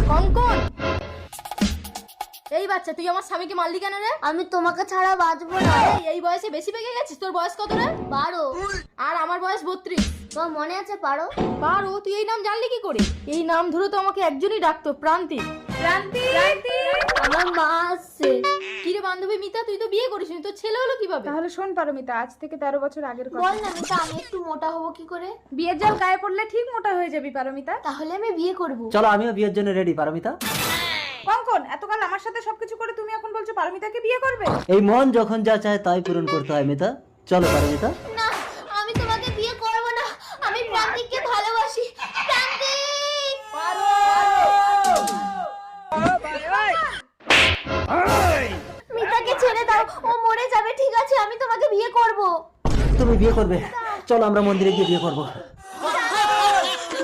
কঙ্কন, এই বাচ্চা তুই আমার স্বামীকে মারলি কেন রে? আমি তোমাকে ছাড়া বাঁচবো না। এই বয়সে বেশি পেকে গেছিস। তোর বয়স কত রে? 12। আর আমার বয়স 32। তোর মনে আছে পারো? পারো? তুই এই নাম জানলি কি করে? এই নাম ধরে তো আমাকে একজনই ডাকতো, প্রান্তিক। আমার মা আসছে। কিরে বান্ধবী মিতা, তুই তো বিয়ে করিসনি, তোর ছেলে হলো কিভাবে? তাহলে শোন পারমিতা, আজ থেকে 13 বছর আগের কথা। বল না মিতা, আমি একটু মোটা হব কি করে? বিয়ের জল গায়ে পড়লে ঠিক মোটা হয়ে যাবি পারমিতা। তাহলে আমি বিয়ে করব। চলো আমিও বিয়ের জন্য রেডি পারমিতা। কঙ্কন, এতকাল আমার সাথে সবকিছু করে তুমি এখন বলছো পারমিতাকে বিয়ে করবে? এই মন যখন যা চায় তাই পূরণ করতে হয় মিতা। চলো পারমিতা। না, আমি তোমাকে বিয়ে করব না। আমি প্রান্তিককে ভালোবাসি। প্রান্তিক! মিতাকে ছেড়ে দাও, ও মরে যাবে। ঠিক আছে, আমি তোমাকে বিয়ে করব। তুমি বিয়ে করবে? চলো আমরা মন্দিরে গিয়ে বিয়ে করবো।